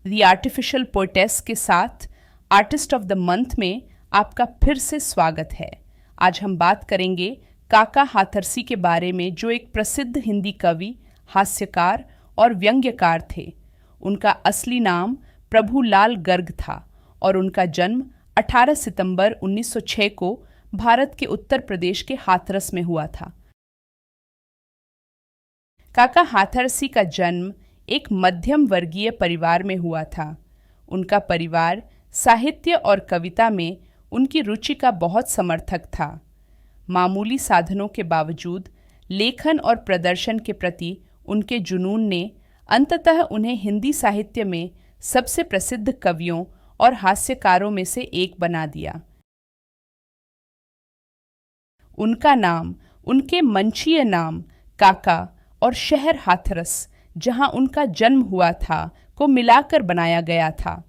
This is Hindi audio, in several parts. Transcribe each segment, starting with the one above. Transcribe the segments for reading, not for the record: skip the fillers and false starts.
द आर्टिफिशियल पोएटेस के साथ आर्टिस्ट ऑफ द मंथ में आपका फिर से स्वागत है। आज हम बात करेंगे काका हाथरसी के बारे में, जो एक प्रसिद्ध हिंदी कवि, हास्यकार और व्यंग्यकार थे। उनका असली नाम प्रभुलाल गर्ग था और उनका जन्म 18 सितंबर 1906 को भारत के उत्तर प्रदेश के हाथरस में हुआ था। काका हाथरसी का जन्म एक मध्यम वर्गीय परिवार में हुआ था। उनका परिवार साहित्य और कविता में उनकी रुचि का बहुत समर्थक था। मामूली साधनों के बावजूद लेखन और प्रदर्शन के प्रति उनके जुनून ने अंततः उन्हें हिंदी साहित्य में सबसे प्रसिद्ध कवियों और हास्यकारों में से एक बना दिया। उनका नाम उनके मंचीय नाम काका और शहर हाथरस, जहां उनका जन्म हुआ था, को मिलाकर बनाया गया था।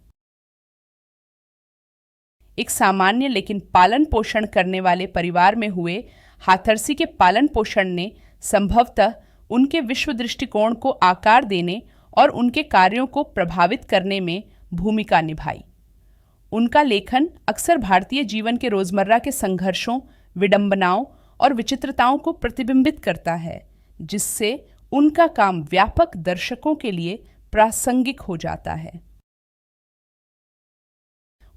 एक सामान्य लेकिन पालन पोषण करने वाले परिवार में हुए हाथरसी के पालन पोषण ने संभवतः उनके विश्व दृष्टिकोण को आकार देने और उनके कार्यों को प्रभावित करने में भूमिका निभाई। उनका लेखन अक्सर भारतीय जीवन के रोजमर्रा के संघर्षों, विडंबनाओं और विचित्रताओं को प्रतिबिंबित करता है, जिससे उनका काम व्यापक दर्शकों के लिए प्रासंगिक हो जाता है।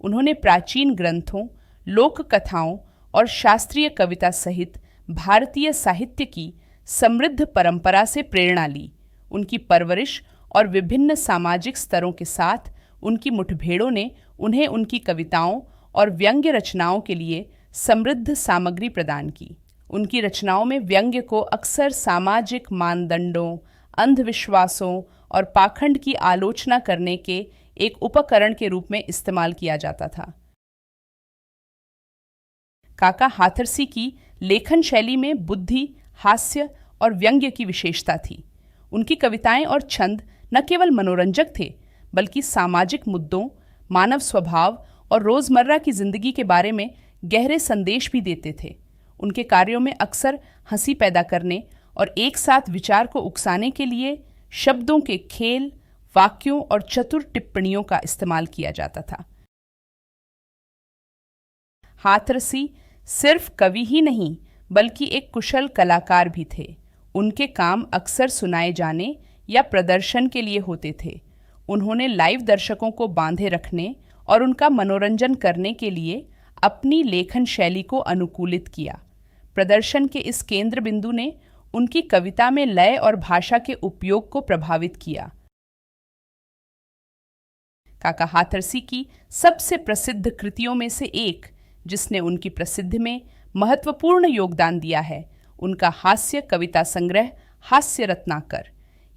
उन्होंने प्राचीन ग्रंथों, लोक कथाओं और शास्त्रीय कविता सहित भारतीय साहित्य की समृद्ध परंपरा से प्रेरणा ली। उनकी परवरिश और विभिन्न सामाजिक स्तरों के साथ उनकी मुठभेड़ों ने उन्हें उनकी कविताओं और व्यंग्य रचनाओं के लिए समृद्ध सामग्री प्रदान की। उनकी रचनाओं में व्यंग्य को अक्सर सामाजिक मानदंडों, अंधविश्वासों और पाखंड की आलोचना करने के एक उपकरण के रूप में इस्तेमाल किया जाता था। काका हाथरसी की लेखन शैली में बुद्धि, हास्य और व्यंग्य की विशेषता थी। उनकी कविताएं और छंद न केवल मनोरंजक थे, बल्कि सामाजिक मुद्दों, मानव स्वभाव और रोजमर्रा की जिंदगी के बारे में गहरे संदेश भी देते थे। उनके कार्यों में अक्सर हंसी पैदा करने और एक साथ विचार को उकसाने के लिए शब्दों के खेल, वाक्यों और चतुर टिप्पणियों का इस्तेमाल किया जाता था। हाथरसी सिर्फ कवि ही नहीं, बल्कि एक कुशल कलाकार भी थे। उनके काम अक्सर सुनाए जाने या प्रदर्शन के लिए होते थे। उन्होंने लाइव दर्शकों को बांधे रखने और उनका मनोरंजन करने के लिए अपनी लेखन शैली को अनुकूलित किया। प्रदर्शन के इस केंद्र बिंदु ने उनकी कविता में लय और भाषा के उपयोग को प्रभावित किया। काका हाथरसी की सबसे प्रसिद्ध कृतियों में से एक, जिसने उनकी प्रसिद्धि में महत्वपूर्ण योगदान दिया है, उनका हास्य कविता संग्रह हास्य रत्नाकर।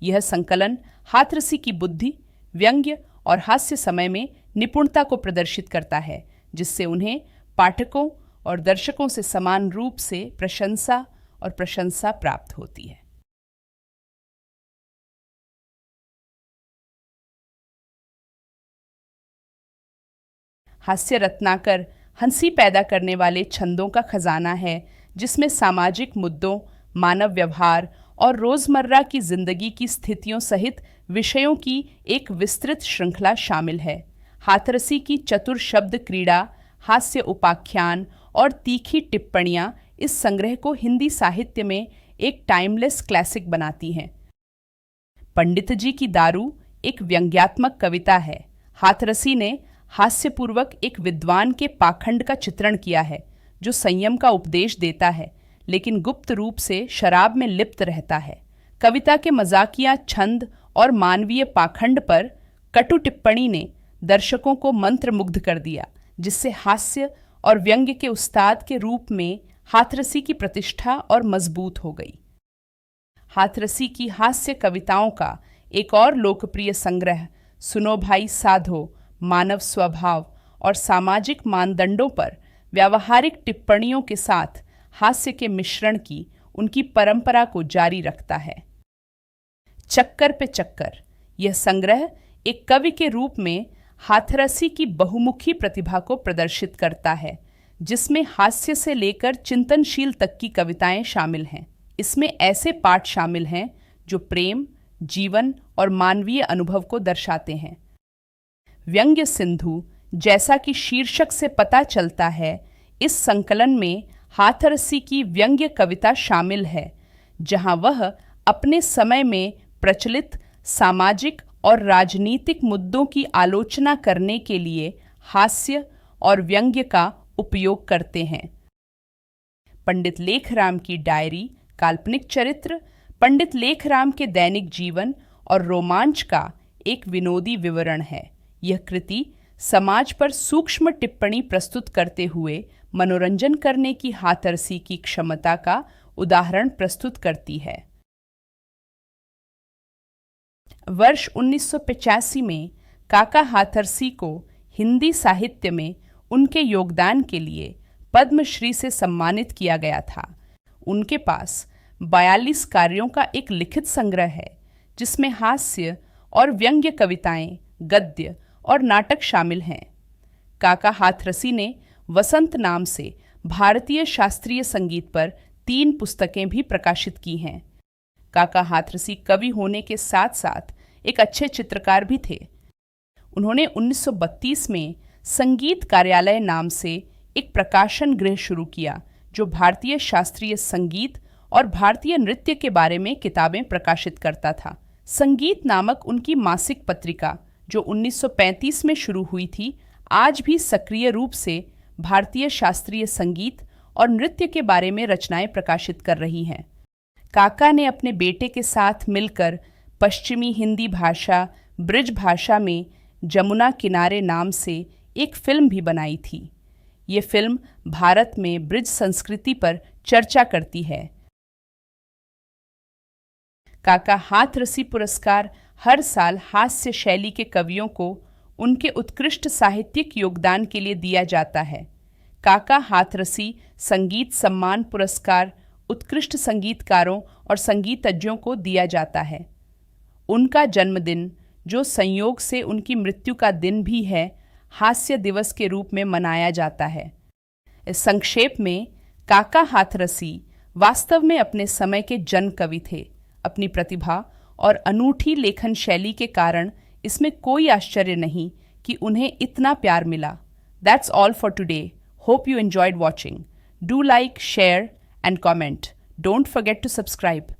यह संकलन हाथरसी की बुद्धि, व्यंग्य और हास्य समय में निपुणता को प्रदर्शित करता है, जिससे उन्हें पाठकों और दर्शकों से समान रूप से प्रशंसा प्राप्त होती है। हास्य रत्नाकर हंसी पैदा करने वाले छंदों का खजाना है, जिसमें सामाजिक मुद्दों, मानव व्यवहार और रोजमर्रा की जिंदगी की स्थितियों सहित विषयों की एक विस्तृत श्रृंखला शामिल है। हाथरसी की चतुर शब्द क्रीड़ा, हास्य उपाख्यान और तीखी टिप्पणियां इस संग्रह को हिंदी साहित्य में एक टाइमलेस क्लासिक बनाती हैं। पंडित जी की दारू एक व्यंग्यात्मक कविता है। हाथरसी ने हास्यपूर्वक एक विद्वान के पाखंड का चित्रण किया है, जो संयम का उपदेश देता है, लेकिन गुप्त रूप से शराब में लिप्त रहता है। कविता के मजाकिया छंद और मानवीय पाखंड पर कटु टिप्पणी ने दर्शकों को मंत्रमुग्ध कर दिया, जिससे हास्य और व्यंग्य के उस्ताद के रूप में हाथरसी की प्रतिष्ठा और मजबूत हो गई। हाथरसी की हास्य कविताओं का एक और लोकप्रिय संग्रह सुनो भाई साधो मानव स्वभाव और सामाजिक मानदंडों पर व्यावहारिक टिप्पणियों के साथ हास्य के मिश्रण की उनकी परंपरा को जारी रखता है। चक्कर पे चक्कर यह संग्रह एक कवि के रूप में हाथरसी की बहुमुखी प्रतिभा को प्रदर्शित करता है, जिसमें हास्य से लेकर चिंतनशील तक की कविताएं शामिल हैं। इसमें ऐसे पाठ शामिल हैं जो प्रेम, जीवन और मानवीय अनुभव को दर्शाते हैं। व्यंग्य सिंधु जैसा कि शीर्षक से पता चलता है, इस संकलन में हाथरसी की व्यंग्य कविता शामिल है, जहां वह अपने समय में प्रचलित सामाजिक और राजनीतिक मुद्दों की आलोचना करने के लिए हास्य और व्यंग्य का उपयोग करते हैं। पंडित लेखराम की डायरी काल्पनिक चरित्र, पंडित लेखराम के दैनिक जीवन और रोमांच का एक विनोदी विवरण है। यह कृति समाज पर सूक्ष्म टिप्पणी प्रस्तुत करते हुए मनोरंजन करने की हाथरसी की क्षमता का उदाहरण प्रस्तुत करती है। वर्ष 1985 में काका हाथरसी को हिंदी साहित्य में उनके योगदान के लिए पद्मश्री से सम्मानित किया गया था। उनके पास 42 कार्यों का एक लिखित संग्रह है, जिसमें हास्य और व्यंग्य कविताएं, गद्य और नाटक शामिल हैं। काका हाथरसी ने वसंत नाम से भारतीय शास्त्रीय संगीत पर 3 पुस्तकें भी प्रकाशित की हैं। काका हाथरसी कवि होने के साथ साथ एक अच्छे चित्रकार भी थे। उन्होंने 1932 में संगीत कार्यालय नाम से एक प्रकाशन गृह शुरू किया, जो भारतीय शास्त्रीय संगीत और भारतीय नृत्य के बारे में किताबें प्रकाशित करता था। संगीत नामक उनकी मासिक पत्रिका, जो 1935 में शुरू हुई थी, आज भी सक्रिय रूप से भारतीय शास्त्रीय संगीत और नृत्य के बारे में रचनाएं प्रकाशित कर रही हैं। काका ने अपने बेटे के साथ मिलकर पश्चिमी हिंदी भाषा ब्रिज भाषा में जमुना किनारे नाम से एक फिल्म भी बनाई थी। ये फिल्म भारत में ब्रिज संस्कृति पर चर्चा करती है। काका हाथरसी पुरस्कार हर साल हास्य शैली के कवियों को उनके उत्कृष्ट साहित्यिक योगदान के लिए दिया जाता है। काका हाथरसी संगीत सम्मान पुरस्कार उत्कृष्ट संगीतकारों और संगीतज्ञों को दिया जाता है। उनका जन्मदिन, जो संयोग से उनकी मृत्यु का दिन भी है, हास्य दिवस के रूप में मनाया जाता है। इस संक्षेप में काका हाथरसी वास्तव में अपने समय के जन कवि थे। अपनी प्रतिभा और अनूठी लेखन शैली के कारण इसमें कोई आश्चर्य नहीं कि उन्हें इतना प्यार मिला। That's all for today. Hope you enjoyed watching. Do like, share and comment. Don't forget to subscribe.